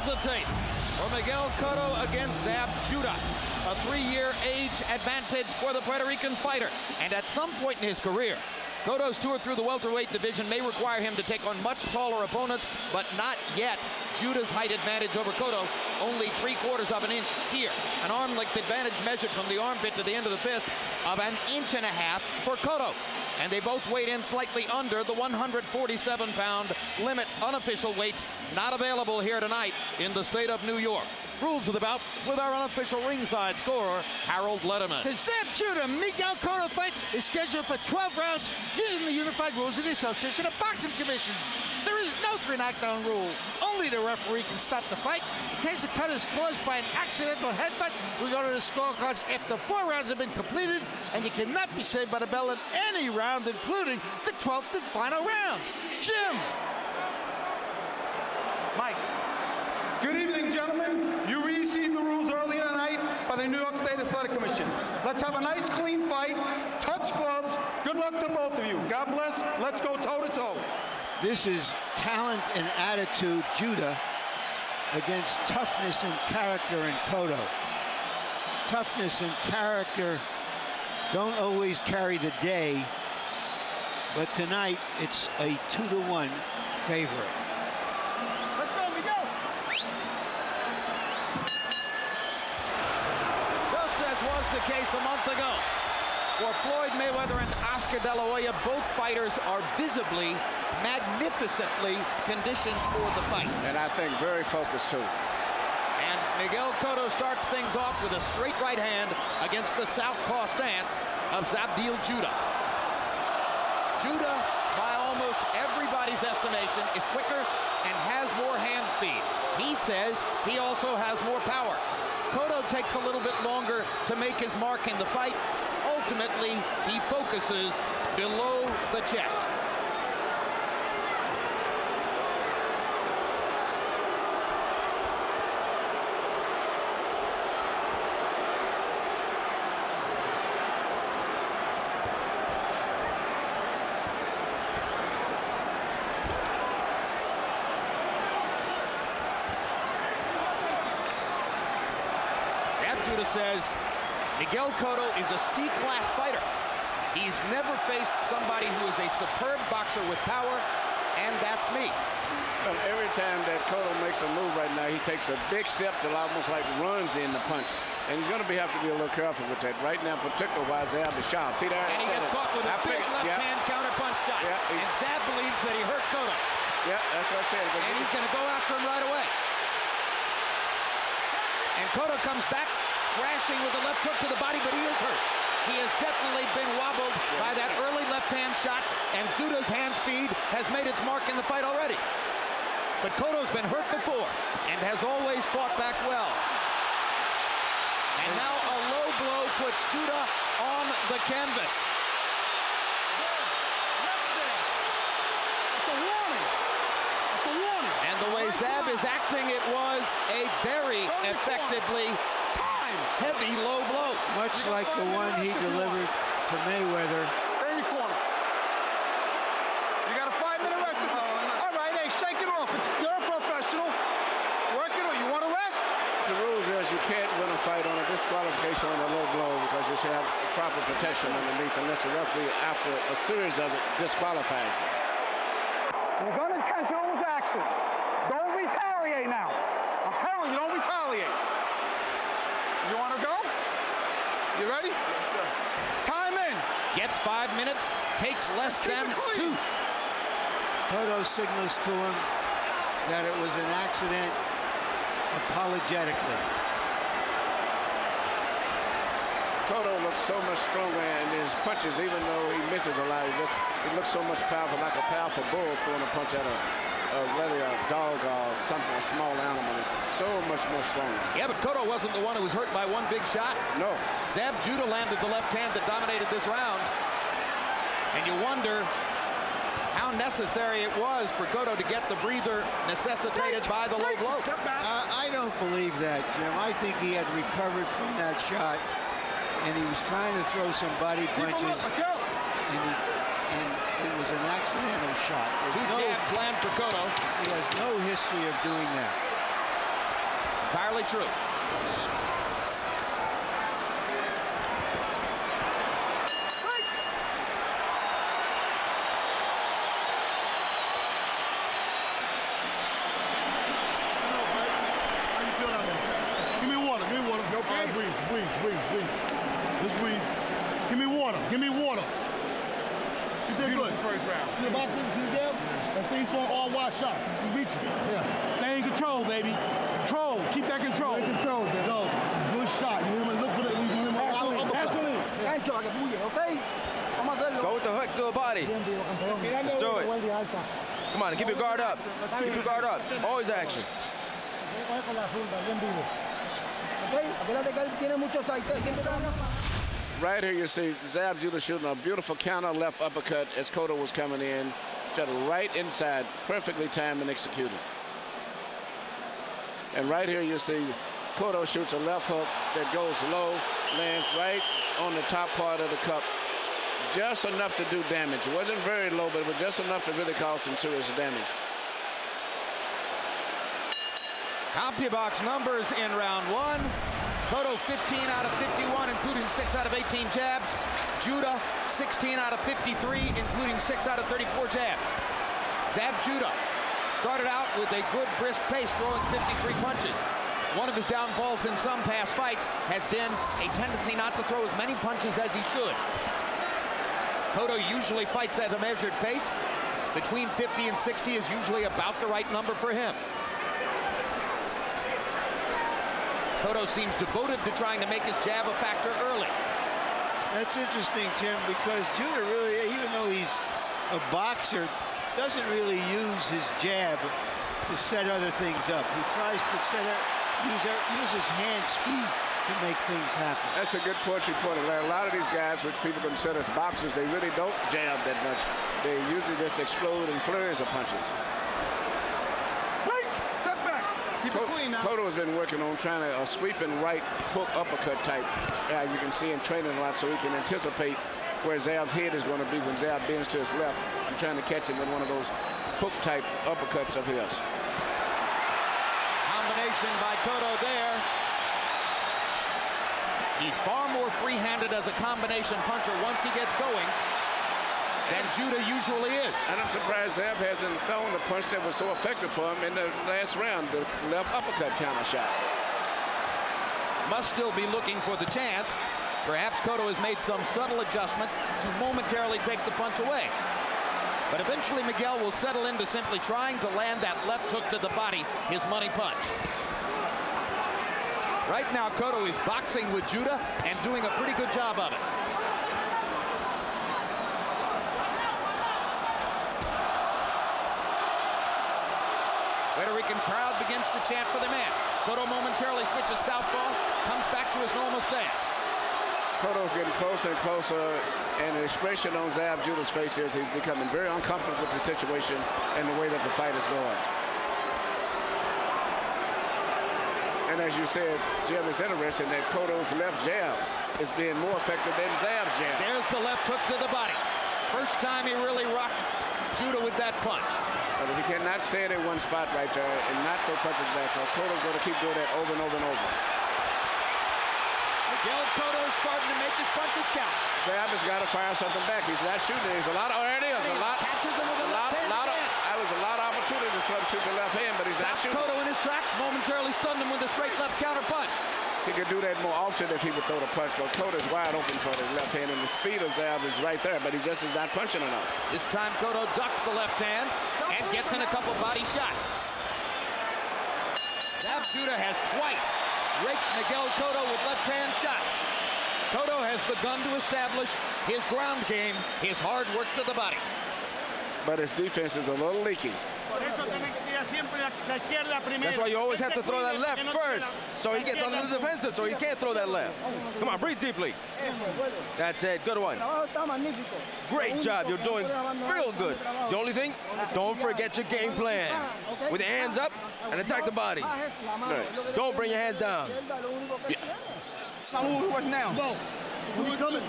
of the tape for Miguel Cotto against Zab Judah. A 3-year age advantage for the Puerto Rican fighter. And at some point in his career, Cotto's tour through the welterweight division may require him to take on much taller opponents, but not yet. Judah's height advantage over Cotto, only 3/4 of an inch here. An arm length advantage measured from the armpit to the end of the fist of 1.5 inches for Cotto. And they both weighed in slightly under the 147-pound limit. Unofficial weights not available here tonight in the state of New York. Rules of the bout with our unofficial ringside scorer, Harold Letterman. The Zab Judah Miguel Cotto fight is scheduled for 12 rounds using the unified rules of the Association of Boxing Commissions. There is no 3-knockdown rule. Only the referee can stop the fight in case the cut is caused by an accidental headbutt. We go to the scorecards after 4 rounds have been completed, and you cannot be saved by the bell in any round, including the 12th and final round. Jim. Mike. Good evening, gentlemen. You received the rules earlier tonight by the New York State Athletic Commission. Let's have a nice, clean fight. Touch gloves. Good luck to both of you. God bless. Let's go toe-to-toe. This is talent and attitude, Judah, against toughness and character in Cotto. Toughness and character don't always carry the day, but tonight it's a 2-to-1 favorite. Let's go, Miguel. Just as was the case a month ago. For Floyd Mayweather and Oscar De La Hoya, both fighters are visibly, magnificently conditioned for the fight. And I think very focused, too. And Miguel Cotto starts things off with a straight right hand against the southpaw stance of Zabdil Judah. Judah, by almost everybody's estimation, is quicker and has more hand speed. He says he also has more power. Cotto takes a little bit longer to make his mark in the fight. Ultimately, he focuses below the chest. Judah says Miguel Cotto is a C-class fighter. He's never faced somebody who is a superb boxer with power, and that's me. Well, every time that Cotto makes a move right now, he takes a big step that almost like runs in the punch. And he's going to have to be a little careful with that. Right now, particularly while Zab is sharp. See there? And he gets caught with a big left-hand counter-punch shot. Yeah, and Zab believes that he hurt Cotto. Yeah, that's what I said. And he's going to go after him right away. And Cotto comes back, crashing with a left hook to the body, but he is hurt. He has definitely been wobbled by that early left-hand shot, and Judah's hand speed has made its mark in the fight already. But Cotto's been hurt before and has always fought back well. And now a low blow puts Judah on the canvas. It's a warning. It's a warning. And the way Zab is acting, it was a very effectively heavy low blow. Much like the one he delivered to Mayweather. Stay in the corner. You got a 5-minute rest. All right, hey, shake it off. You're a professional. Work it on. You want to rest? The rules is you can't win a fight on a disqualification on a low blow because you should have proper protection underneath unless the referee, after a series of it, disqualifies you. It was unintentional. It was accident. Don't retaliate now. I'm telling you, don't retaliate. You want to go? You ready? Yes, sir. Time in. Gets 5 minutes, takes less than 2. Cotto signals to him that it was an accident apologetically. Cotto looks so much stronger in his punches, even though he misses a lot. He looks so much powerful, like a powerful bull throwing a punch at really a dog or something, a small animal. It's so much more stronger. Yeah, but Cotto wasn't the one who was hurt by one big shot. No. Zab Judah landed the left hand that dominated this round. And you wonder how necessary it was for Cotto to get the breather necessitated by the low blow. I don't believe that, Jim. I think he had recovered from that shot, and he was trying to throw some body punches, and it was an accidental shot. Two jabs land for Cotto. He has no history of doing that. entirely true. Give me water. You did good. First round. See the boxing? See the jab? That thing's throwing all wide shots. You reach it. Yeah. Stay in control, baby. Control. Keep that control. Stay in control, man. Yo, good shot. You hit him and look for the Excellent. Okay? Go with the hook to the body. Let's do it. Come on, keep your guard up. Keep your guard up. Always action. Right here you see Zab Judah shooting a beautiful counter left uppercut as Cotto was coming in. Shot right inside, perfectly timed and executed. And right here you see Cotto shoots a left hook that goes low, lands right on the top part of the cup. Just enough to do damage. It wasn't very low, but it was just enough to really cause some serious damage. CompuBox numbers in round one. Cotto 15 out of 51, including 6 out of 18 jabs. Judah 16 out of 53, including 6 out of 34 jabs. Zab Judah started out with a good brisk pace, throwing 53 punches. One of his downfalls in some past fights has been a tendency not to throw as many punches as he should. Cotto usually fights at a measured pace. Between 50 and 60 is usually about the right number for him. Cotto seems devoted to trying to make his jab a factor early. That's interesting, Jim, because Judah really, even though he's a boxer, doesn't really use his jab to set other things up. He tries to use his hand speed to make things happen. That's a good point you pointed out. A lot of these guys, which people consider as boxers, they really don't jab that much. They usually just explode in flurries of punches. Step back. Keep it clean now. Cotto has been working on trying to sweeping right hook uppercut type. You can see him training a lot so he can anticipate where Zab's head is going to be when Zab bends to his left. I'm trying to catch him with one of those hook type uppercuts of his. Combination by Cotto there. He's far more free-handed as a combination puncher once he gets going than Judah usually is. And I'm surprised Zab hasn't thrown the punch that was so effective for him in the last round, the left uppercut counter shot. Must still be looking for the chance. Perhaps Cotto has made some subtle adjustment to momentarily take the punch away. But eventually Miguel will settle into simply trying to land that left hook to the body, his money punch. Right now, Cotto is boxing with Judah and doing a pretty good job of it. Puerto Rican crowd begins to chant for the man. Cotto momentarily switches southpaw, comes back to his normal stance. Cotto's getting closer and closer, and the expression on Zab Judah's face is he's becoming very uncomfortable with the situation and the way that the fight is going. And as you said, Jim, it's interesting that Cotto's left jab is being more effective than Zab's jab. There's the left hook to the body. First time he really rocked Judah with that punch. But if he cannot stay in one spot right there and not throw punches back, because Cotto's going to keep doing that over and over and over. Miguel Cotto is starting to make his punches count. Zab has got to fire something back. He's not shooting. There's a lot of, there it is. Catches him with a left hand again. That was a lot of opportunities for him to shoot the left hand, but he's not shooting. Cotto in his tracks, momentarily stunned him with a straight left counter punch. He could do that more often if he would throw the punch, because Cotto's wide open for the left hand, and the speed of Zab is right there, but he just is not punching enough. This time Cotto ducks the left hand and gets in a couple body shots. Zab Judah has twice raked Miguel Cotto with left hand shots. Cotto has begun to establish his ground game, his hard work to the body. But his defense is a little leaky. That's why you always have to throw that left first, so he gets on the defensive, so he can't throw that left. Come on, breathe deeply. That's it, good one. Great job, you're doing real good. The only thing, don't forget your game plan. With your hands up and attack the body. Don't bring your hands down. What now? No. When he come in,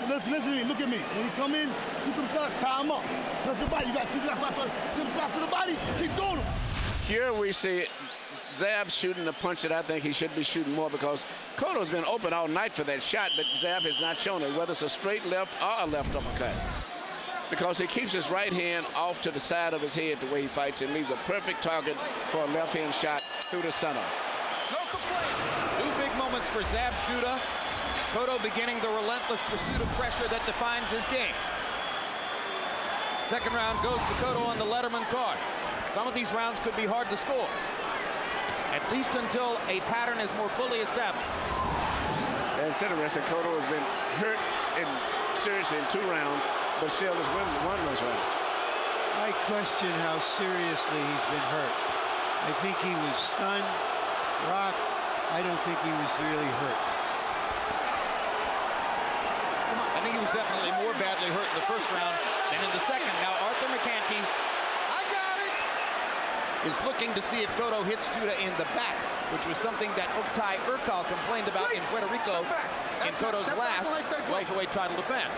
listen to me, look at me. When he come in, shoot them shots, tie him up. Touch your body, you got to keep them shots to the body, keep doing them. Here we see Zab's shooting the punch that I think he should be shooting more, because Cotto's been open all night for that shot, but Zab has not shown it, whether it's a straight left or a left uppercut. Because he keeps his right hand off to the side of his head the way he fights and leaves a perfect target for a left hand shot through the center. Two big moments for Zab Judah. Cotto beginning the relentless pursuit of pressure that defines his game. Second round goes to Cotto on the Letterman card. Some of these rounds could be hard to score, at least until a pattern is more fully established. And it's interesting, Cotto has been hurt seriously in 2 rounds, but still has won those rounds. I question how seriously he's been hurt. I think he was stunned, rocked. I don't think he was really hurt. I think he was definitely more badly hurt in the first round than in the second. Now Arthur McCanty is looking to see if Cotto hits Judah in the back, which was something that Oktay Urkal complained about in Puerto Rico in Cotto's last welterweight title defense.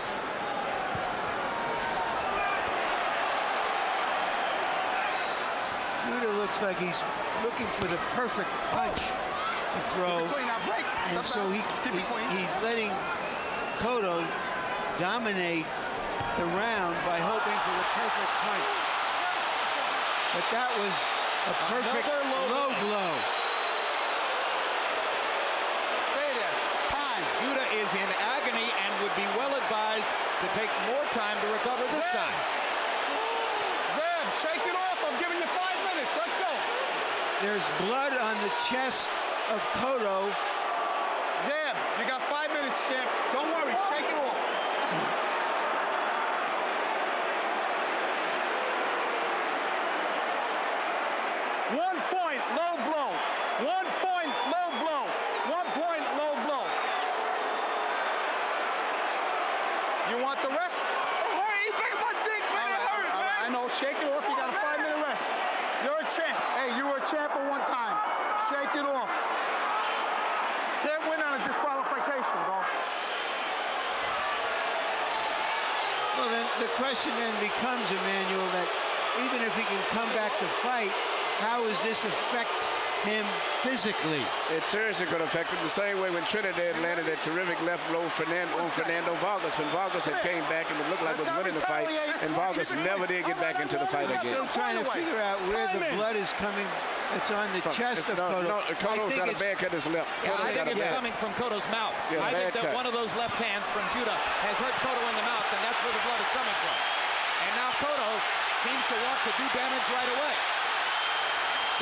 Judah looks like he's looking for the perfect punch to throw, and so he's letting Cotto dominate the round by hoping for the perfect punch. But that was a perfect low blow. Stay there. Time. Judah is in agony and would be well advised to take more time to recover this time. Zab, shake it off. I'm giving you 5 minutes. Let's go. There's blood on the chest of Cotto. Zab, you got 5 minutes, champ. Don't worry. Shake it off. Low blow. 1 point, low blow. 1 point, low blow. You want the rest? I know. Shake it off. You got a 5-minute rest. You're a champ. Hey, you were a champ at one time. Shake it off. Can't win on a disqualification, bro. Well, then the question then becomes, Emmanuel, that even if he can come back to fight, how does this affect him physically? It seriously could affect him the same way when Trinidad landed that terrific left blow on Fernando Vargas. When Vargas had came back and it looked like it was winning the fight, and Vargas never did get back into the fight I'm again. still trying to figure out where the blood is coming. It's on the chest of Cotto. No, Cotto's got a bad cut in his lip. Yeah, I think it's coming from Cotto's mouth. Yeah, I think that cut. one of those left hands from Judah has hurt Cotto in the mouth, and that's where the blood is coming from. And now Cotto seems to want to do damage right away.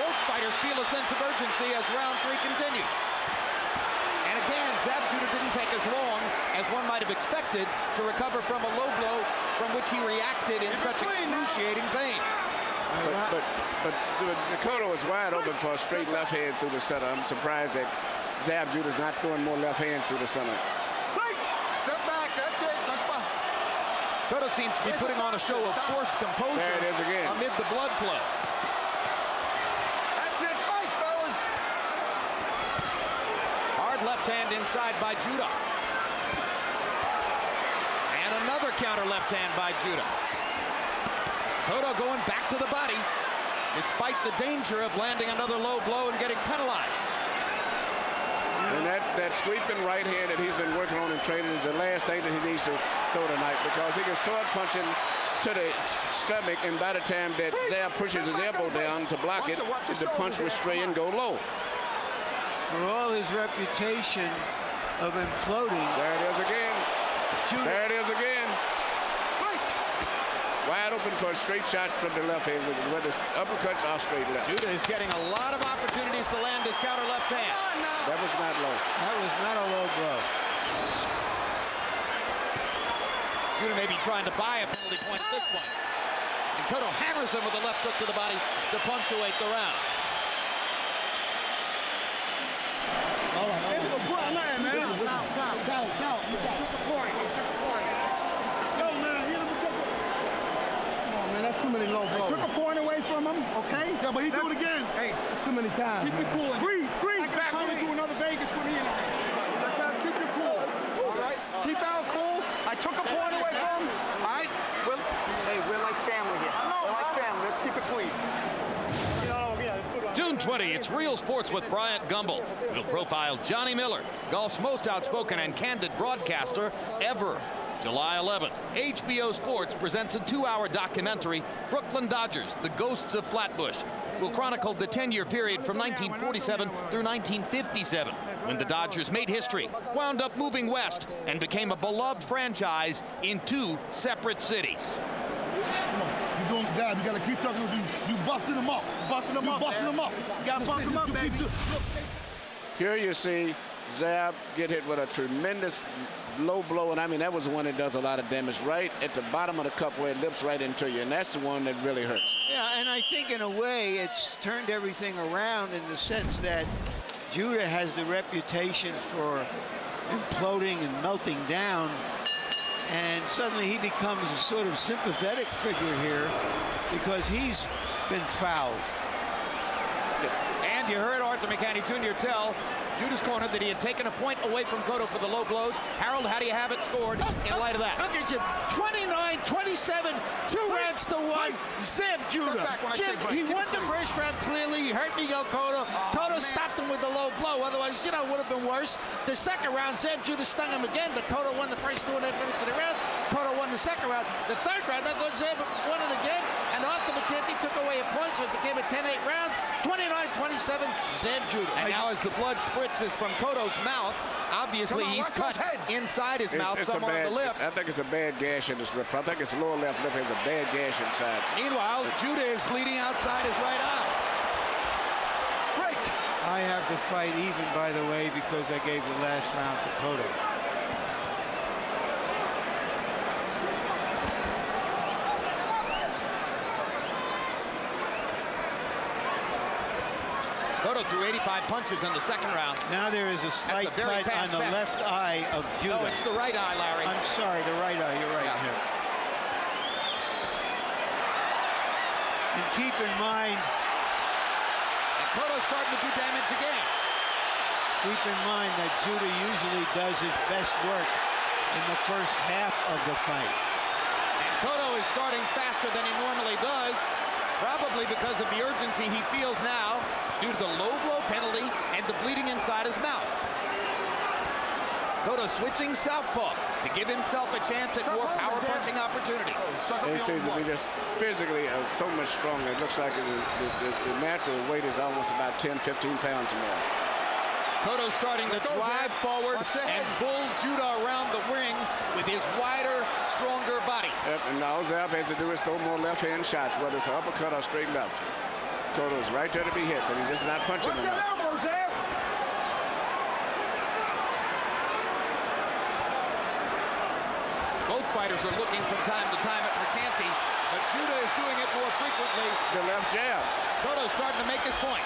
Both fighters feel a sense of urgency as round 3 continues. And again, Zab Judah didn't take as long as one might have expected to recover from a low blow from which he reacted in such excruciating pain. But Cotto is wide open for a straight left hand through the center. I'm surprised that Zab Judah's not throwing more left hands through the center. Step back. That's it. Let's go. Cotto seems to be putting on a show of forced composure There it is again. amid the blood flow. Left hand inside by Judah. And another counter left hand by Judah. Cotto going back to the body, despite the danger of landing another low blow and getting penalized. And that sweeping right hand that he's been working on in training is the last thing that he needs to throw tonight, because he can start punching to the stomach, and by the time that Zab pushes his elbow down to block it, the punch will stray and go low. For all his reputation of imploding. There it is again. There it is again. Wide open for a straight shot from the left hand, whether it's uppercuts or straight left. Judah is getting a lot of opportunities to land his counter left hand. That was not low. That was not a low blow. Judah may be trying to buy a penalty point at this point. And Cotto hammers him with a left hook to the body to punctuate the round. That's too many low blows. Took a point away from him, okay? Yeah, but he do it again. Hey, it's too many times. Keep it cool. Squeeze. Back to do another Vegas with me. Let's have keep it cool. All right? Keep out cool. I took a point away from him. All right? We're like family here. We're like family. Let's keep it clean. June 1:20, it's Real Sports with Bryant Gumbel. We'll profile Johnny Miller, golf's most outspoken and candid broadcaster ever. July 11th, HBO Sports presents a 2-hour documentary, Brooklyn Dodgers, The Ghosts of Flatbush. Will chronicle the 10-year period from 1947 through 1957, when the Dodgers made history, wound up moving west, and became a beloved franchise in 2 separate cities. You're doing the job. You gotta keep talking. You busting them up. Busting them up. Busting them up. You gotta bust them up, baby. Here you see Zab get hit with a tremendous low blow, and I mean that was the one that does a lot of damage right at the bottom of the cup where it lips right into you, and that's the one that really hurts. Yeah, and I think in a way it's turned everything around in the sense that Judah has the reputation for imploding and melting down, and suddenly he becomes a sort of sympathetic figure here because he's been fouled. And you heard Arthur McCanny Jr. tell Judah's corner that he had taken a point away from Cotto for the low blows. Harold, how do you have it scored in light of that? Look at Jim, 29-27, 2 rounds to 1. Zeb Judah. Jim, he won the first round clearly. He hurt Miguel Cotto. Cotto stopped him with the low blow. Otherwise, you know, it would have been worse. The second round, Zeb Judah stung him again, but Cotto won the first 2.5 minutes of the round. Cotto won the second round. The third round, I thought Zeb won it again, and Arthur McCanty took away a point, so it became a 10-8 round. 29-27, Zeb Judah. And now as the blood spritzes from Cotto's mouth, obviously he's cut inside his mouth somewhere on the lip. I think it's a bad gash in his lip. I think his lower left lip has a bad gash inside. Meanwhile, Judah is bleeding outside his right eye. Break. I have the fight even, by the way, because I gave the last round to Cotto. Cotto threw 85 punches in the second round. Now there is a slight cut on the left eye of Judah. No, it's the right eye, Larry. I'm sorry, the right eye. You're right, Jim. And keep in mind, And Cotto's starting to do damage again. keep in mind that Judah usually does his best work in the first half of the fight. And Cotto is starting faster than he normally does, probably because of the urgency he feels now due to the low blow penalty and the bleeding inside his mouth. Cotto switching southpaw to give himself a chance at more power punching opportunity. He seems to be just physically so much stronger. It looks like the natural weight is almost about 10, 15 pounds more. Cotto starting to drive forward and pull Judah around the ring with his wider, stronger body. Yep, and now Zab has to do is throw more left-hand shots, whether it's an uppercut or straight left. Cotto's right there to be hit, but he's just not punching enough. Elbow, Zab. Both fighters are looking from time to time at McCanty, but Judah is doing it more frequently. The left jab. Cotto's starting to make his point.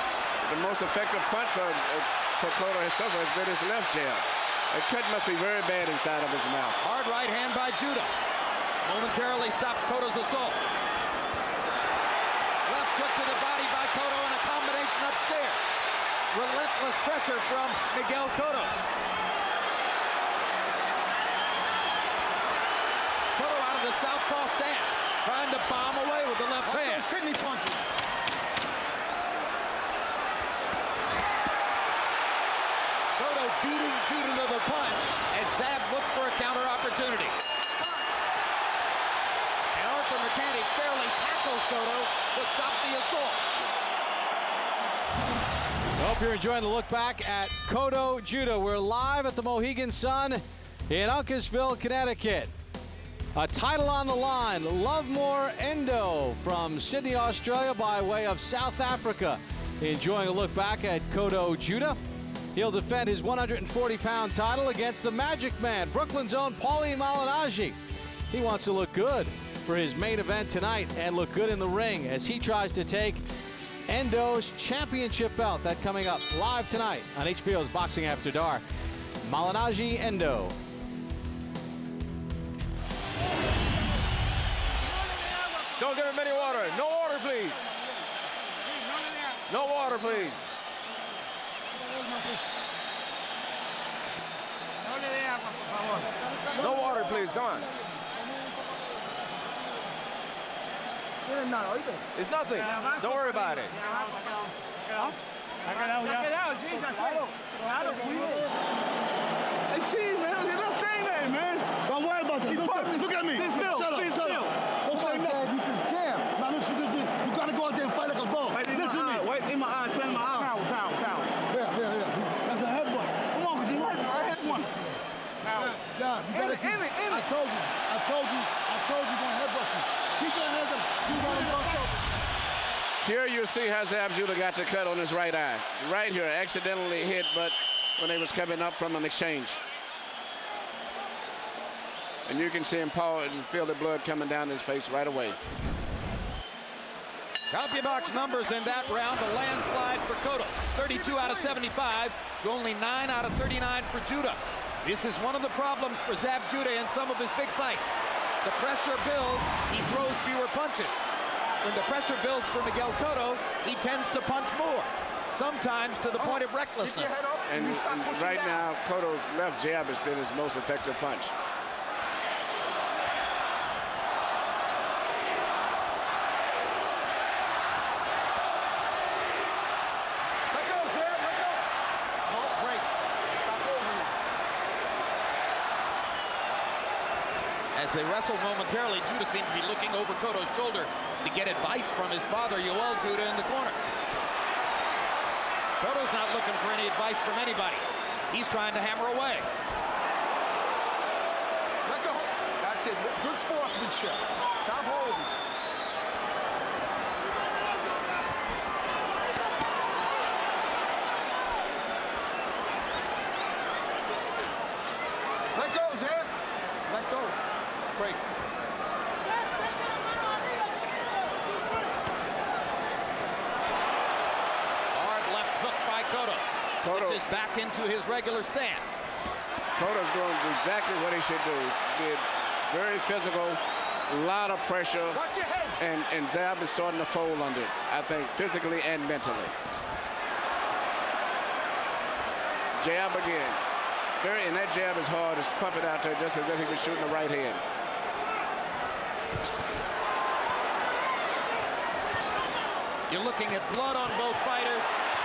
The most effective punch for Cotto himself has been his left jab. The cut must be very bad inside of his mouth. Hard right hand by Judah. Momentarily stops Cotto's assault. Left hook to the body by Cotto and a combination upstairs. Relentless pressure from Miguel Cotto. Cotto out of the southpaw stance, trying to bomb away with the left hand. Those kidney punches. Cotto beating Judah to the punch as Zab looked for a counter opportunity. And Arthur McCanty fairly tackles Cotto to stop the assault. I hope you're enjoying the look back at Cotto Judah. We're live at the Mohegan Sun in Uncasville, Connecticut. A title on the line, Lovemore Endo from Sydney, Australia by way of South Africa. Enjoying a look back at Cotto Judah. He'll defend his 140-pound title against the Magic Man, Brooklyn's own Paulie Malignaggi. He wants to look good for his main event tonight and look good in the ring as he tries to take Endo's championship belt. That coming up live tonight on HBO's Boxing After Dark. Malignaggi Endo. Don't give him any water. No water, please. No water, please. No water, please. Come on. It's nothing. Don't worry about it. quedado, sí, Claro, hey, cheese, man. You're not saying that, man. Don't worry about that. Look at me. Sit still. Shut up. Sit still. Don't say nothing. You said champ. Now listen to this. You gotta go out there and fight like a dog. Listen to me. Wait in my eyes. Spit in my eyes. Towel. Yeah. That's a headbutt. Come on, G. I hit one. Yeah, you gotta keep. I told you. Gonna headbutt you. Keep your hands up. You gotta bust over. Here you see how Zab Judah got the cut on his right eye. Right here, accidentally hit, but when they was coming up from an exchange. And you can see him pause and feel the blood coming down his face right away. CompuBox numbers in that round, a landslide for Cotto. 32 out of 75 to only 9 out of 39 for Judah. This is one of the problems for Zab Judah in some of his big fights. The pressure builds, he throws fewer punches. When the pressure builds for Miguel Cotto, he tends to punch more, sometimes to the point of recklessness. And right now, Cotto's left jab has been his most effective punch. Let go, Zab. Let go. No, break. Stop over here. As they wrestled momentarily, Judah seemed to be looking over Cotto's shoulder to get advice from his father, Yoel Judah, in the corner. Cotto's not looking for any advice from anybody. He's trying to hammer away. Let go. That's it. Good sportsmanship. Stop holding. Let go, Zab. Let go. Break. Cotto switches back into his regular stance. Cotto's doing exactly what he should do. Did very physical, a lot of pressure, Watch your heads. and Zab is starting to fold under it, I think, physically and mentally. Jab again. And that jab is hard. It's pumping out there just as if he was shooting the right hand. You're looking at blood on both fighters.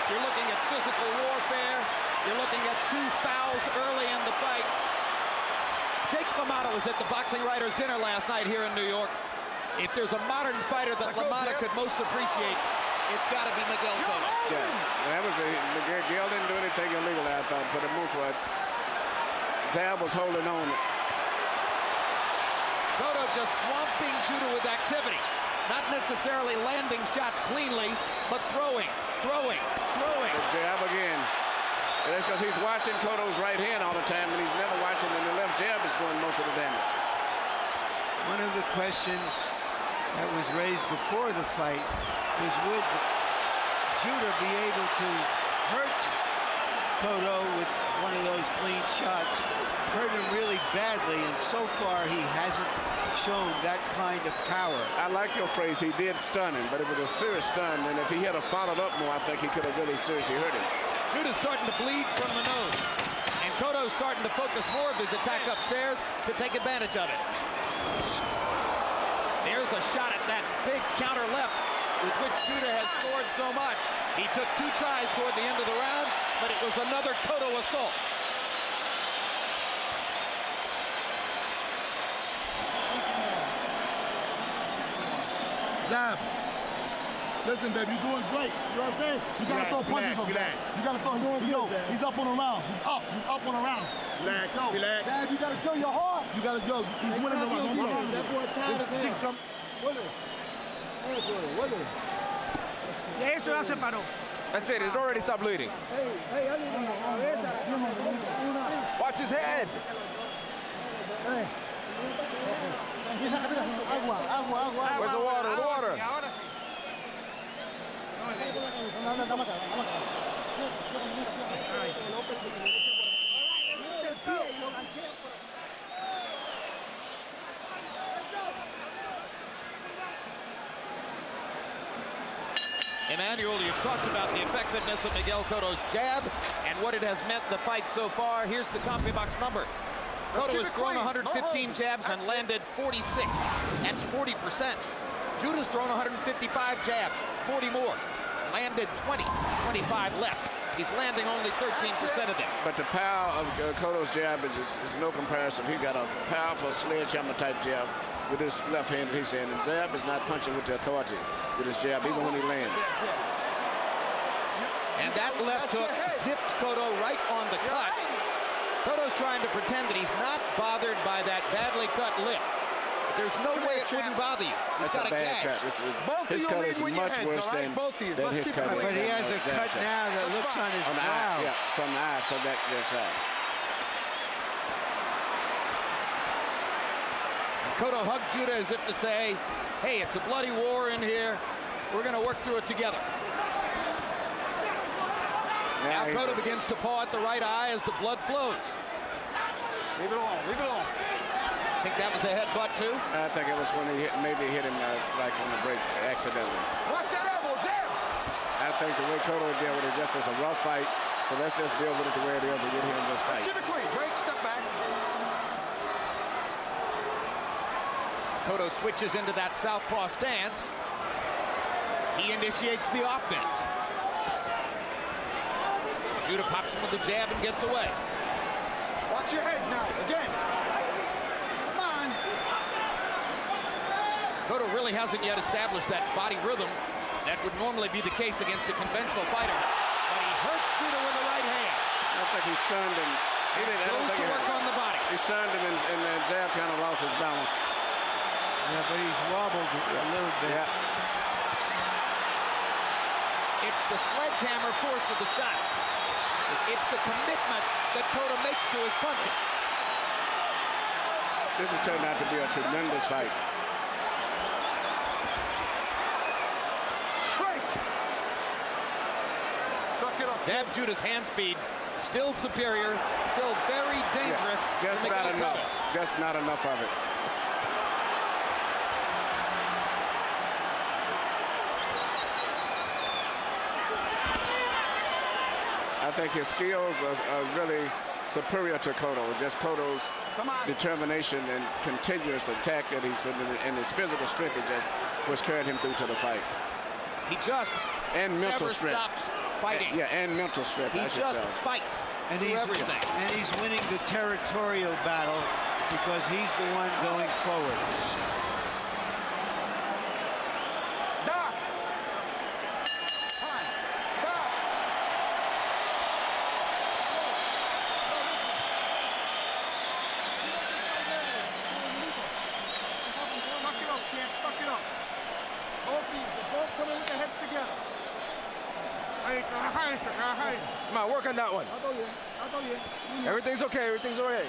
You're looking at physical warfare. You're looking at 2 fouls early in the fight. Jake LaMotta was at the Boxing Writers' Dinner last night here in New York. If there's a modern fighter that LaMotta could most appreciate, it's got to be Miguel Cotto. Yeah, that was Miguel didn't do anything illegal, I thought, for the move for it. Zab was holding on. Cotto just swamping Judah with activity. Not necessarily landing shots cleanly, but throwing. The jab again. And that's because he's watching Cotto's right hand all the time, and he's never watching, and the left jab is doing most of the damage. One of the questions that was raised before the fight was, would Judah be able to hurt Cotto with one of those clean shots, hurt him really badly, and so far he hasn't shown that kind of power. I like your phrase, he did stun him, but it was a serious stun, and if he had followed up more, I think he could have really seriously hurt him. Judah's starting to bleed from the nose, and Cotto's starting to focus more of his attack upstairs to take advantage of it. There's a shot at that big counter left with which Judah has scored so much. He took 2 tries toward the end of the round, but it was another Cotto assault. Zab, listen, baby, you're doing great. You know what I'm saying? You gotta throw punches from that. You gotta throw him. He's up on the round. He's up on the round. Relax. Zab, you gotta show your heart. You gotta go. He's winning the round. This 6 come. That's it. It's already stopped bleeding. Watch his head. Where's the water? The water. Emmanuel, you've talked about the effectiveness of Miguel Cotto's jab and what it has meant in the fight so far. Here's the CompuBox number. Cotto has thrown 115 jabs and landed 46. That's 40%. Judah's thrown 155 jabs, 40 more. landed 20, 25 less. He's landing only 13% of them. But the power of Cotto's jab is no comparison. He got a powerful sledgehammer type jab with his left hand. He's saying, and Zab is not punching with the authority with his jab, even when he lands. And that left hook zipped Cotto right on the cut. Cotto's trying to pretend that he's not bothered by that badly cut lip. There's no way it wouldn't bother you. He's got a gash. His cut is much worse than his cut. But he has a cut now that looks on his brow. Yeah, from the eye, from that side. Cotto hugged Judah as if to say, hey, it's a bloody war in here. We're going to work through it together. Now Cotto begins to paw at the right eye as the blood flows. Leave it alone, leave it alone. I think that was a headbutt too. I think it was when he maybe hit him like on the break accidentally. Watch that elbow, Zab! I think the way Cotto deal with it just as a rough fight. So let's just deal with it the way it is and get him in this fight. Let's give it clean. Break, step back. Cotto switches into that southpaw stance. He initiates the offense. Judah pops him with the jab and gets away. Watch your heads now, again. Come on. Cotto really hasn't yet established that body rhythm that would normally be the case against a conventional fighter. But he hurts Judah with the right hand. I think he stunned him. He didn't. I don't think Goes to work on the body. He stunned him and then Zab kind of lost his balance. Yeah, but he's wobbled a little bit. Yeah. It's the sledgehammer force of the shots. It's the commitment that Cotto makes to his punches. This has turned out to be a tremendous fight. Break. Suck it up. Zab Judah's hand speed still superior, still very dangerous. Yeah, just not enough. Just not enough of it. I think his skills are really superior to Cotto. Just Cotto's determination and continuous attack that he's putting in, and his physical strength just was carrying him through to the fight. He just mental never strength. stops fighting. Yeah, and mental strength. He just fights And through he's everything. And he's winning the territorial battle because he's the one going forward. Doc. Time. Doc. Suck it up, champ. Suck it up. Both come in with their heads together. Come on, work on that one. Everything's okay, everything's okay.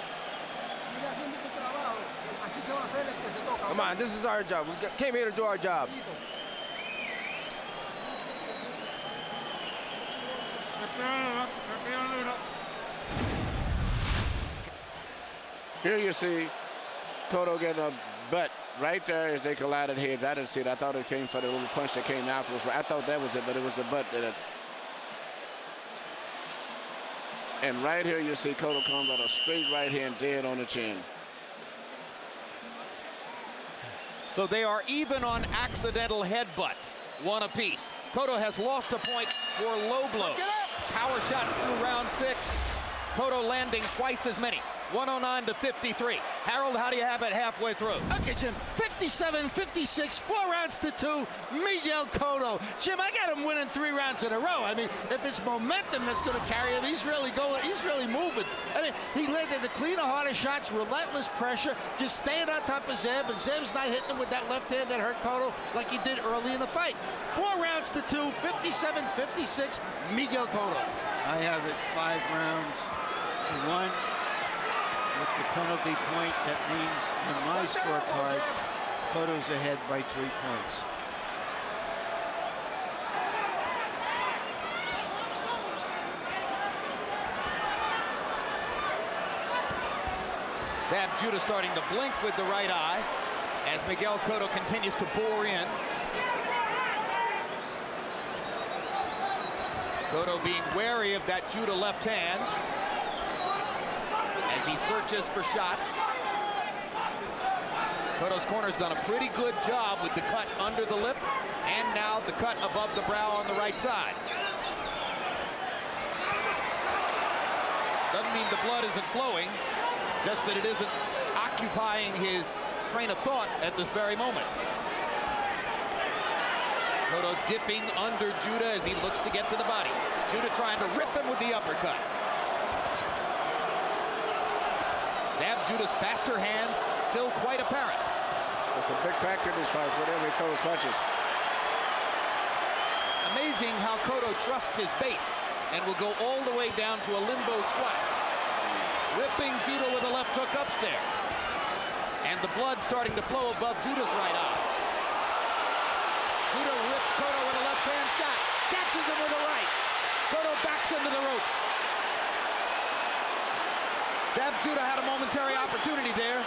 Come on, this is our job. We came here to do our job. Here you see Cotto getting a butt right there as they collided heads. I didn't see it. I thought it came for the little punch that came afterwards. I thought that was it, but it was a butt that. And right here you see Cotto come with a straight right hand dead on the chin. So they are even on accidental headbutts, one apiece. Cotto has lost a point for low blows. Power shots through round 6. Cotto landing twice as many. 109 to 53. Harold, how do you have it halfway through? Okay, Jim, 57-56, 4 rounds to 2, Miguel Cotto. Jim, I got him winning 3 rounds in a row. I mean, if it's momentum that's going to carry him, he's really going, he's really moving. I mean, he landed the cleaner, harder shots, relentless pressure, just staying on top of Zab, and Zab's not hitting him with that left hand that hurt Cotto like he did early in the fight. 4 rounds to 2, 57-56, Miguel Cotto. I have it 5 rounds to 1. With the penalty point, that means in my scorecard, Cotto's ahead by 3 points. Zab Judah starting to blink with the right eye as Miguel Cotto continues to bore in. Cotto being wary of that Judah left hand as he searches for shots. Cotto's corner's done a pretty good job with the cut under the lip and now the cut above the brow on the right side. Doesn't mean the blood isn't flowing, just that it isn't occupying his train of thought at this very moment. Cotto dipping under Judah as he looks to get to the body. Judah trying to rip him with the uppercut. Zab Judah's faster hands still quite apparent. It's a big factor in this fight, whatever he throws punches. Amazing how Cotto trusts his base and will go all the way down to a limbo squat. Ripping Judah with a left hook upstairs. And the blood starting to flow above Judah's right eye. Judah ripped Cotto with a left-hand shot. Catches him with a right. Cotto backs into the ropes. Zab Judah had a momentary opportunity there.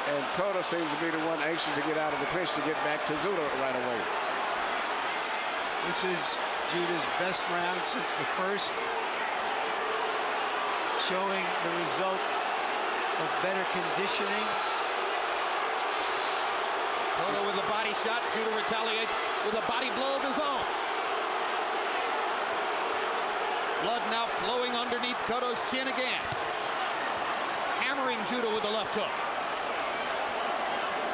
And Cotto seems to be the one anxious to get out of the clinch to get back to Judah right away. This is Judah's best round since the first, showing the result of better conditioning. Cotto with a body shot. Judah retaliates with a body blow of his own. Blood now flowing underneath Cotto's chin again. Hammering Judah with the left hook.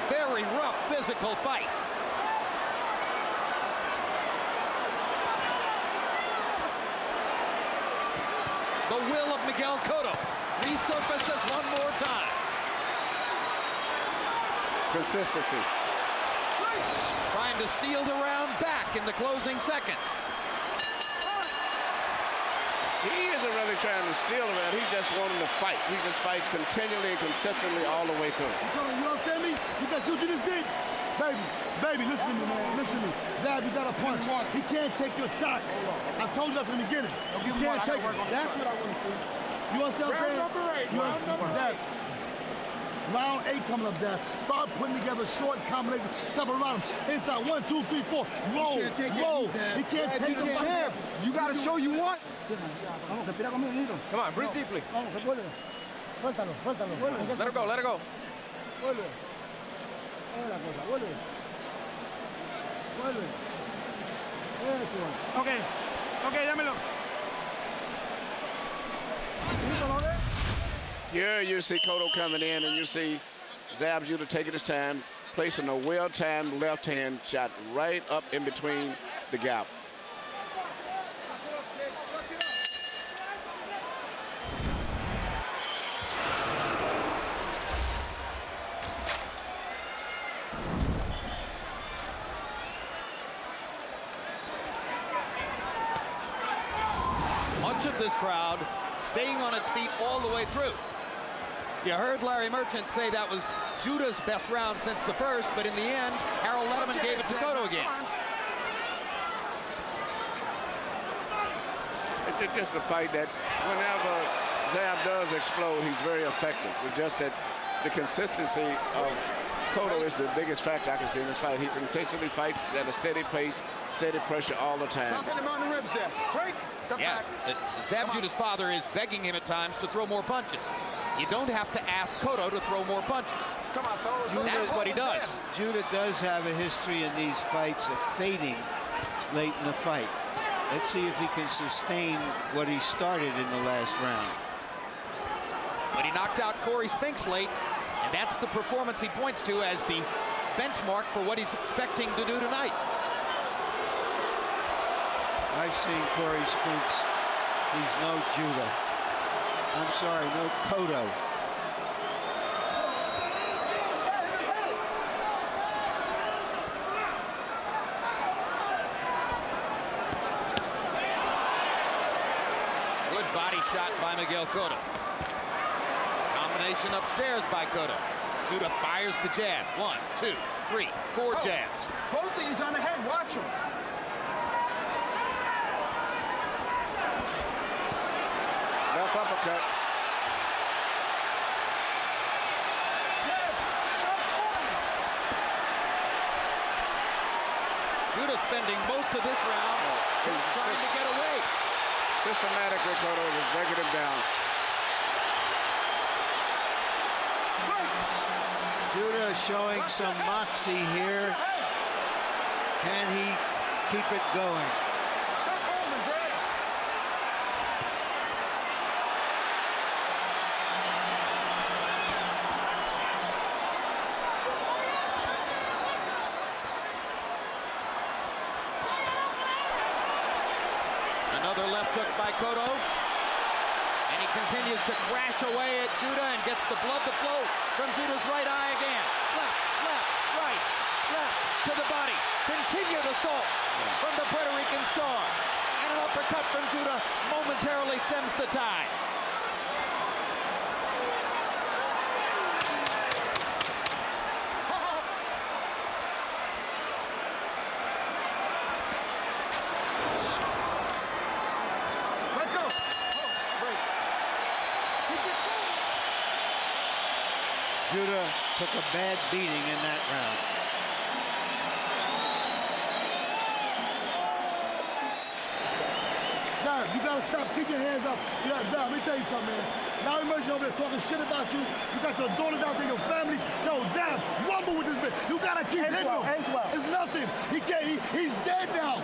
Very rough physical fight. The will of Miguel Cotto resurfaces one more time. Consistency. Trying to steal the round back in the closing seconds. He isn't really trying to steal the round. He just wanting to fight. He just fights continually and consistently all the way through. You understand me? You got to do this thing. Baby, listen to me, man. Listen to me. Zab, you got to punch. He can't take your shots. I told you that from the beginning. You can't take it. That's what I want to do. You understand what I'm saying? Round number 8. Zab. Round 8 coming up, Zab. Start putting together short combinations. Step around him. Inside 1, 2, 3, 4. Roll. He can't take them. Champ, you got to show you what? Come on, breathe deeply. Suéltalo. Let her go, let her go. Vuelve. Es la cosa, vuelve. Eso. Ok, dámelo. Here you see Cotto coming in, and you see Zab Judah taking his time, placing a well-timed left-hand shot right up in between the gap. Much of this crowd staying on its feet all the way through. You heard Larry Merchant say that was Judah's best round since the first, but in the end, Harold Letterman gave it to Cotto again. It's just a fight that whenever Zab does explode, he's very effective. It's just that the consistency of Cotto is the biggest factor I can see in this fight. He intentionally fights at a steady pace, steady pressure all the time. Stop hitting him on the ribs there. Break. Step back. Zab Judah's father is begging him at times to throw more punches. You don't have to ask Cotto to throw more punches. Come on, fellas. That's what he does. Judah does have a history in these fights of fading late in the fight. Let's see if he can sustain what he started in the last round. But he knocked out Corey Spinks late, and that's the performance he points to as the benchmark for what he's expecting to do tonight. I've seen Corey Spinks. He's no Judah. I'm sorry, no Cotto. Good body shot by Miguel Cotto. Combination upstairs by Cotto. Judah fires the jab. 1, 2, 3, 4 jabs. Both of you's on the head. Watch him. Left uppercut. Judah spending most of this round just trying to get away. Systematically, Cotto is breaking him down. Judah showing some moxie here. Can he keep it going? Another left hook by Cotto. And he continues to crash away at Judah and gets the blood to flow from Judah's right eye again. Left, left, right, left to the body. Continued assault from the Puerto Rican star. And an uppercut from Judah momentarily stems the tide. Judah took a bad beating in that round. John, you gotta stop. Keep your hands up. Yeah, John, let me tell you something, man. Now emerging over there talking shit about you. You got your daughters out there, your family. Yo, Zab, rumble with this bitch. You gotta keep hitting him. It's nothing. He can't. He's dead now.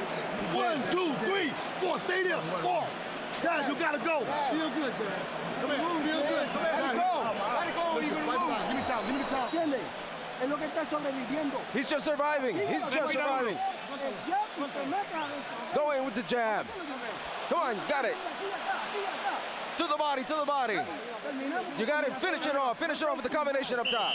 1, 2, 3, 4. Stay there. 4. Dad, you gotta go. Feel good, Dad. Come here. Feel good. Let it go. Let it go. Give me time. Give me time. He's just surviving. He's just surviving. Go in with the jab. Come on, you got it. To the body, to the body. You got it. Finish it off. Finish it off with the combination up top.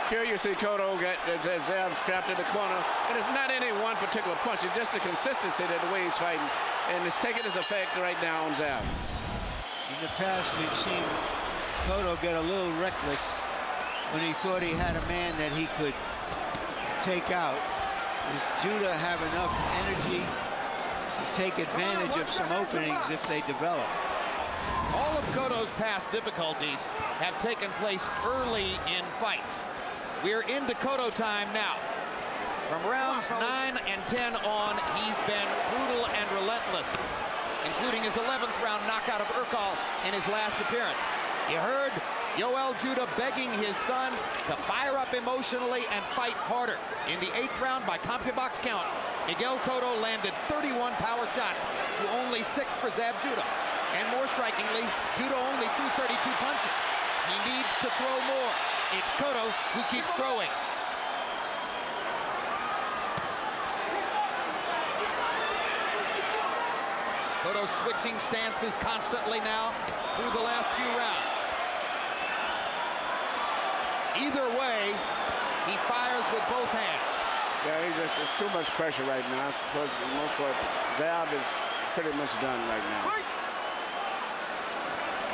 Here you see Cotto get Zab trapped in the corner. And it's not any one particular punch. It's just the consistency that the way he's fighting. And it's taking its effect right now on Zab. In the past, we've seen Cotto get a little reckless when he thought he had a man that he could take out. Does Judah have enough energy to take advantage of some openings if they develop? All of Cotto's past difficulties have taken place early in fights. We're into Cotto time now. From rounds 9 and 10 on, he's been brutal and relentless, including his 11th round knockout of Urkel in his last appearance. You heard Yoel Judah begging his son to fire up emotionally and fight harder. In the 8th round, by CompuBox count, Miguel Cotto landed 31 power shots to only 6 for Zab Judah. And more strikingly, Judah only threw 32 punches. He needs to throw more. It's Cotto who keeps throwing. Cotto switching stances constantly now through the last few rounds. Either way, he fires with both hands. Yeah, it's too much pressure right now. For the most part, Zab is pretty much done right now.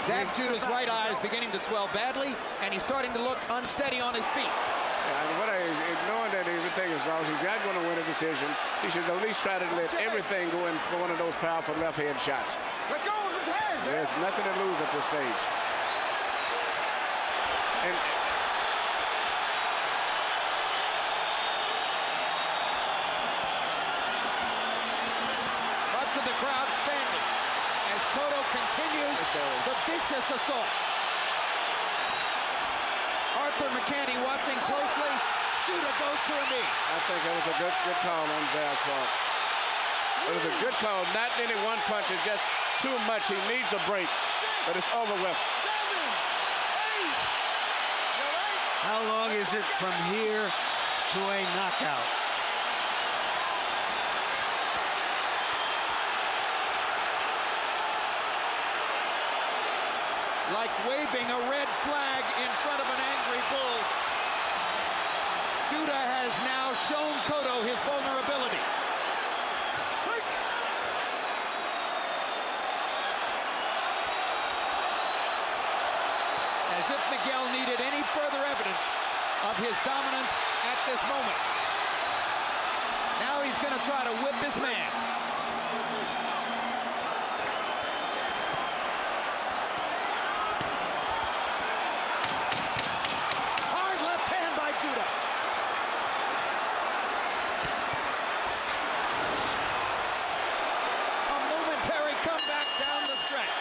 Zab Judah's right eye is beginning to swell badly, and he's starting to look unsteady on his feet. Yeah, knowing that everything is lost, he's not going to win a decision. He should at least try to let everything go in for one of those powerful left hand shots. Let go of his hands. There's nothing to lose at this stage. And much of the crowd standing as Cotto continues the vicious assault. Arthur McCanty watching closely. Judah goes to a knee. I think it was a good call on Zab's part. It was a good call. Not any one punch. It's just too much. He needs a break, but it's over with. How long is it from here to a knockout? Like waving a red flag in front of an angry bull. Judah has now shown Cotto his vulnerability. As if Miguel needed any further evidence of his dominance at this moment. Now he's going to try to whip his man. Hard left hand by Judah. A momentary comeback down the stretch.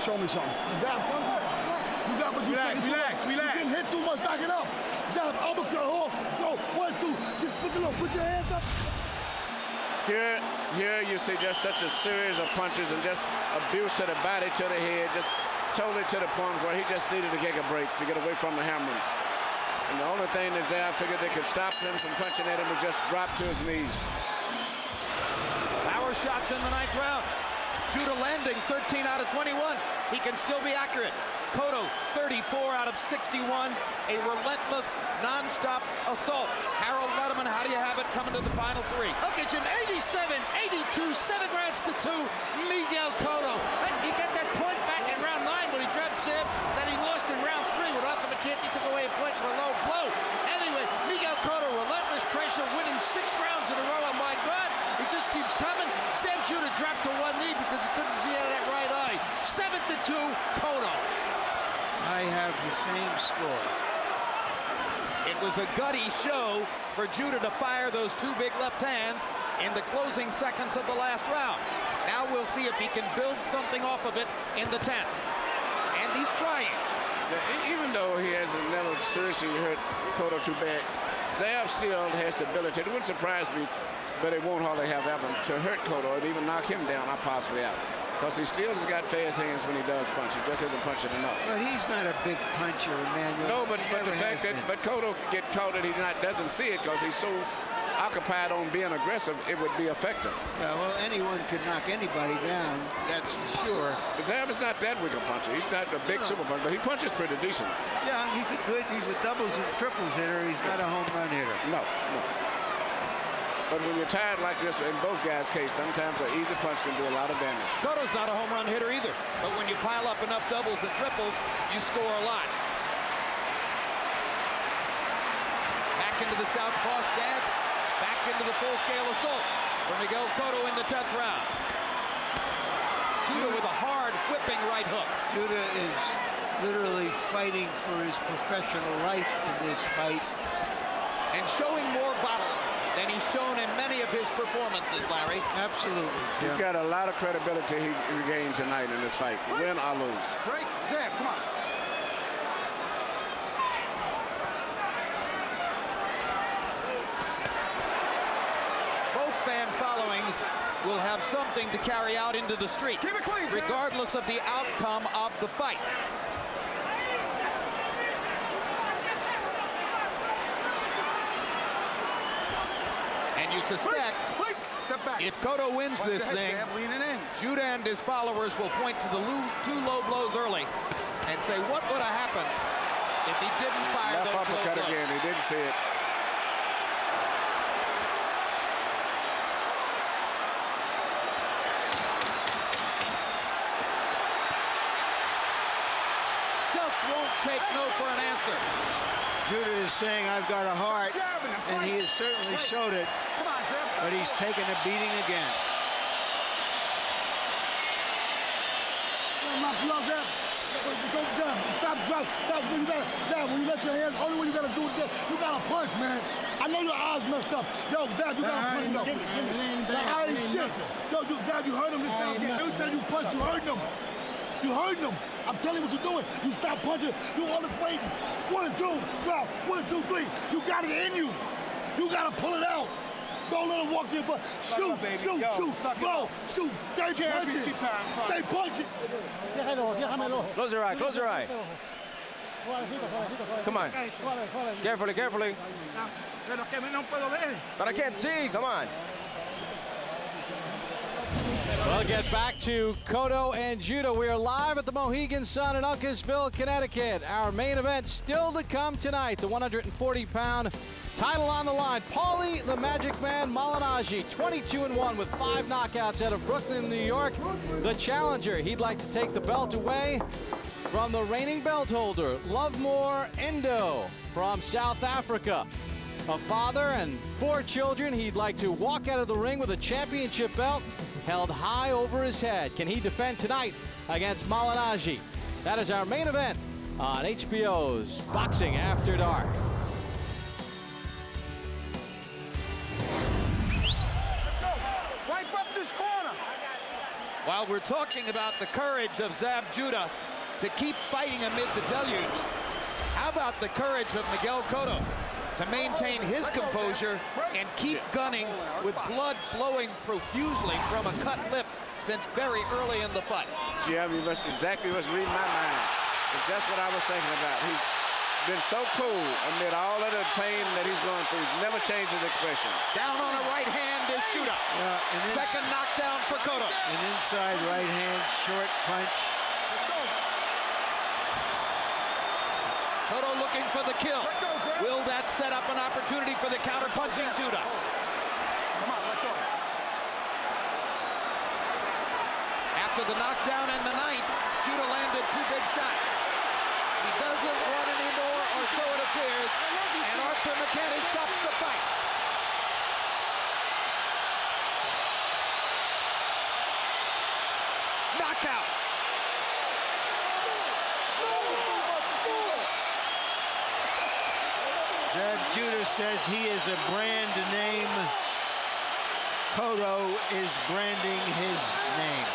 show me something. Zab, you got what you Relax. You didn't hit too much. Back it up. Jab, uppercut, hold. Go. 1, 2. Just put your hands up. Here you see just such a series of punches and just abuse to the body, to the head, just totally to the point where he just needed to take a break to get away from the hammering. And the only thing that Zab figured they could stop him from punching at him was just drop to his knees. Power shots in the 9th round. Judah landing 13 out of 21. He can still be accurate. Cotto 34 out of 61. A relentless, non-stop assault. Harold Letterman, how do you have it coming to the final 3? Okay, Jim, 87-82, 7 rounds to 2, Miguel Cotto. He got that point back in round 9 when he dropped Sam that he lost in round 3 when Arthur McCarthy took away a point for a low blow. Anyway, Miguel Cotto, relentless pressure, winning 6 rounds in a row. Oh my God, he just keeps coming. Sam Judah dropped to one knee because he couldn't see out of that right eye. 7-2, Cotto. I have the same score. It was a gutty show for Judah to fire those 2 big left hands in the closing seconds of the last round. Now we'll see if he can build something off of it in the 10th. And he's trying. Even though he hasn't never seriously hurt Cotto too bad, Zab still has the ability. It wouldn't surprise me, but it won't hardly have happened to hurt Cotto and even knock him down, or possibly out. Because he still has got fast hands when he does punch. He just isn't punching enough. But he's not a big puncher, Emmanuel. No, but the fact that Cotto could get caught that he doesn't see it because he's so occupied on being aggressive, it would be effective. Yeah, well, anyone could knock anybody down, that's for sure. But Zab is not that weak a puncher. He's not a big super puncher, but he punches pretty decent. Yeah, he's a doubles and triples hitter. He's not a home run hitter. No. But when you're tired like this, in both guys' case, sometimes an easy punch can do a lot of damage. Cotto's not a home run hitter either. But when you pile up enough doubles and triples, you score a lot. Back into the southpaw stance. Back into the full-scale assault for Miguel Cotto in the 10th round. Judah with a hard whipping right hook. Judah is literally fighting for his professional life in this fight. And showing more bottle than he's shown in many of his performances, Larry. Absolutely. He's got a lot of credibility he regained tonight in this fight, win or lose. Break. Zab, come on. Both fan followings will have something to carry out into the street, Keep it clean, Zab. regardless of the outcome of the fight. And you suspect Step back. if Cotto wins Watch this the head, thing, Zab, leaning in. Judah and his followers will point to the 2 low blows early and say, what would have happened if he didn't fire Left those low uppercut blows? again. He didn't see it. Just won't take no for an answer. Judah is saying, I've got a heart, Jabbing and and he fighting. has certainly showed it, Come on, Zab. but he's taken a beating again. Knock you out, Zab. Don't jab. Stop, drop. Stop. When you gotta, Zab, when you let your hands, only when you gotta do is you gotta punch, man. I know your eyes messed up. Yo, Zab, you gotta punch, though. That eye ain't shit. Yo, Zab, you hurt him this time. Every time you punch, you hurting him. You hurting him. I'm telling you what you're doing. You stop punching. You all this waiting. 1, 2, drop. 1, 2, 3. You got it in you. You gotta pull it out. Don't let him walk to your butt. Shoot, shoot, shoot. Go, shoot. Stay punching. Stay punching. Close your eye, close your eye. Come on. Carefully, carefully. But I can't see, come on. We'll get back to Cotto and Judah. We are live at the Mohegan Sun in Uncasville, Connecticut. Our main event still to come tonight. The 140-pound title on the line. Paulie the Magic Man Malignaggi, 22-1 with 5 knockouts out of Brooklyn, New York. The challenger. He'd like to take the belt away from the reigning belt holder, Lovemore Endo from South Africa. A father and 4 children. He'd like to walk out of the ring with a championship belt held high over his head. Can he defend tonight against Malignaggi? That is our main event on HBO's Boxing After Dark. Let's go. Wipe up this corner. While we're talking about the courage of Zab Judah to keep fighting amid the deluge, how about the courage of Miguel Cotto to maintain his composure and keep gunning with blood flowing profusely from a cut lip since very early in the fight? Yeah, that's exactly what's reading my mind. It's just what I was thinking about. He's been so cool amid all of the pain that he's going through. He's never changed his expression. Down on a right hand is Judah. Second knockdown for Cotto. An inside right hand, short punch. Cotto looking for the kill. Will that set up an opportunity for the counter-punching Judah? Come on, let go. After the knockdown and the ninth, Judah landed 2 big shots. He doesn't run anymore, or so it appears, and Arthur McKenny stops the fight. Knockout. Zab Judah says he is a brand name. Cotto is branding his name.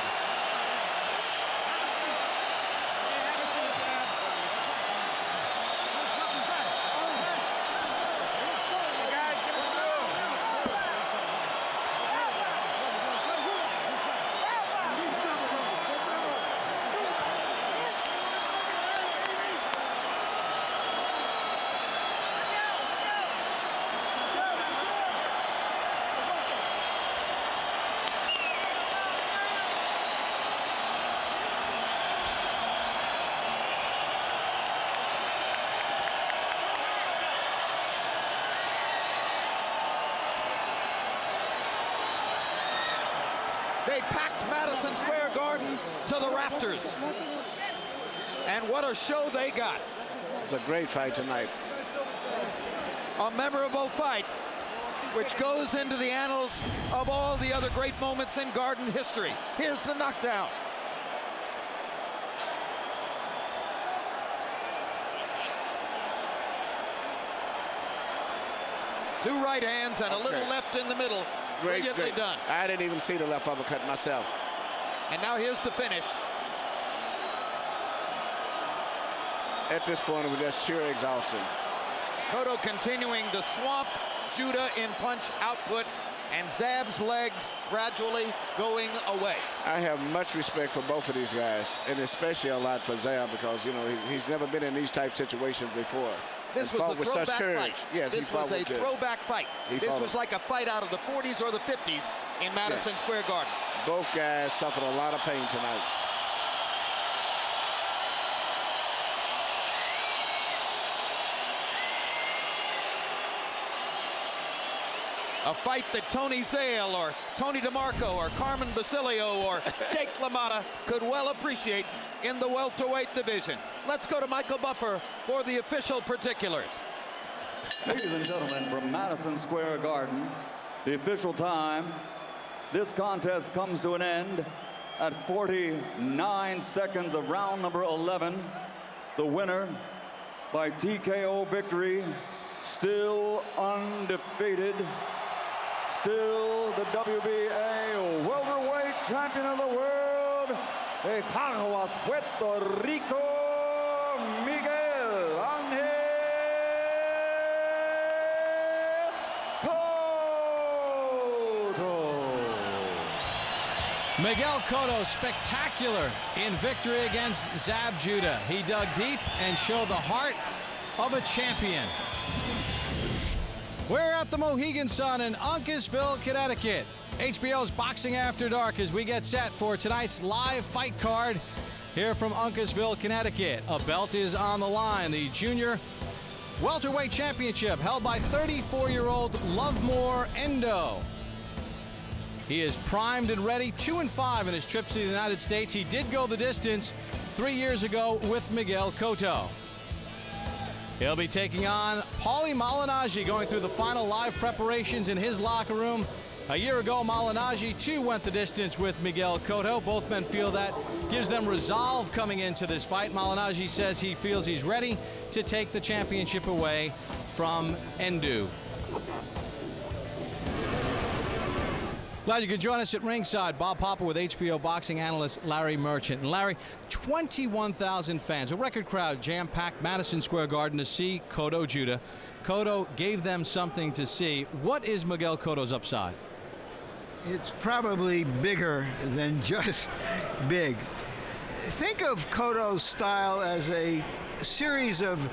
They packed Madison Square Garden to the rafters. And what a show they got. It's a great fight tonight. A memorable fight, which goes into the annals of all the other great moments in Garden history. Here's the knockdown. Two right hands and a little left in the middle. Brilliantly done. I didn't even see the left uppercut myself. And now here's the finish. At this point, it was just sheer exhaustion. Cotto continuing to swamp Judah in punch output, and Zab's legs gradually going away. I have much respect for both of these guys, and especially a lot for Zab, because, you know, he's never been in these type situations before. This was a throwback fight. Yes, this was a throwback fight. This was like a fight out of the 40s or the 50s in Madison Square Garden. Both guys suffered a lot of pain tonight. A fight that Tony Zale or Tony DeMarco or Carmen Basilio or Jake LaMotta could well appreciate in the welterweight division. Let's go to Michael Buffer for the official particulars. Ladies and gentlemen, from Madison Square Garden, the official time. This contest comes to an end at 49 seconds of round number 11. The winner by TKO victory, still undefeated, still the WBA welterweight champion of the world, de Caguas, Puerto Rico, Miguel Ángel Cotto. Miguel Cotto, spectacular in victory against Zab Judah. He dug deep and showed the heart of a champion. We're at the Mohegan Sun in Uncasville, Connecticut. HBO's Boxing After Dark as we get set for tonight's live fight card here from Uncasville, Connecticut. A belt is on the line. The Junior Welterweight Championship held by 34-year-old Lovemore Endo. He is primed and ready, 2-5 in his trips to the United States. He did go the distance 3 years ago with Miguel Cotto. He'll be taking on Paulie Malignaggi, going through the final live preparations in his locker room. A year ago, Malignaggi too went the distance with Miguel Cotto. Both men feel that gives them resolve coming into this fight. Malignaggi says he feels he's ready to take the championship away from Endo. Glad you could join us at ringside. Bob Popper with HBO boxing analyst Larry Merchant. And Larry, 21,000 fans, a record crowd, jam-packed Madison Square Garden to see Cotto Judah. Cotto gave them something to see. What is Miguel Cotto's upside? It's probably bigger than just big. Think of Cotto's style as a series of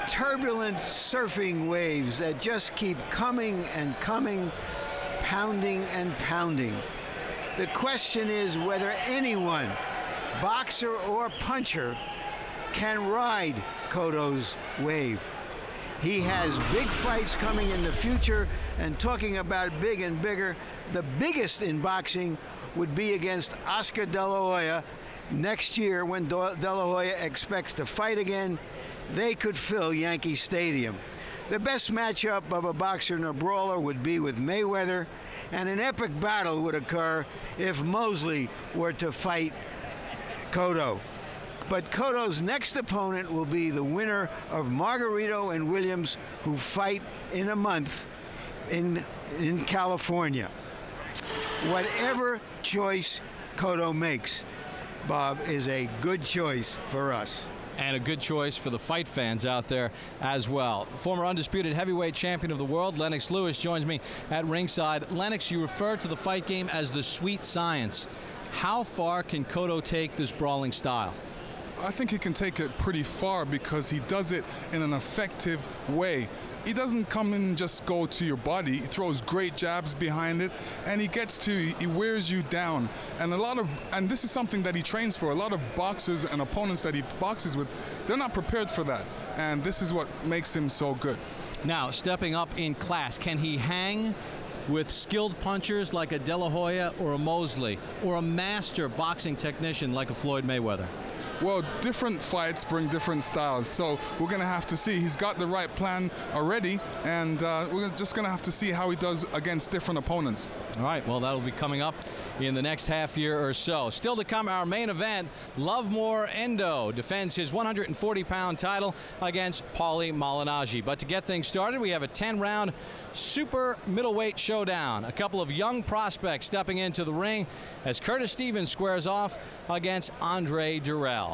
turbulent surfing waves that just keep coming and coming, pounding and pounding. The question is whether anyone, boxer or puncher, can ride Cotto's wave. He has big fights coming in the future, and talking about big and bigger, the biggest in boxing would be against Oscar De La Hoya next year when De La Hoya expects to fight again. They could fill Yankee Stadium. The best matchup of a boxer and a brawler would be with Mayweather, and an epic battle would occur if Mosley were to fight Cotto. But Cotto's next opponent will be the winner of Margarito and Williams, who fight in a month in California. Whatever choice Cotto makes, Bob, is a good choice for us. And a good choice for the fight fans out there as well. Former undisputed heavyweight champion of the world, Lennox Lewis, joins me at ringside. Lennox, you refer to the fight game as the sweet science. How far can Cotto take this brawling style? I think he can take it pretty far because he does it in an effective way. He doesn't come in and just go to your body. He throws great jabs behind it, and he wears you down. And this is something that he trains for. A lot of boxers and opponents that he boxes with, they're not prepared for that. And this is what makes him so good. Now, stepping up in class, can he hang with skilled punchers like a De La Hoya or a Mosley, or a master boxing technician like a Floyd Mayweather? Well, different fights bring different styles, so we're going to have to see. He's got the right plan already, and we're just going to have to see how he does against different opponents. All right, well, that'll be coming up in the next half year or so. Still to come, our main event, Lovemore Endo defends his 140-pound title against Paulie Malignaggi. But to get things started, we have a 10-round super middleweight showdown. A couple of young prospects stepping into the ring as Curtis Stevens squares off against Andre Durrell.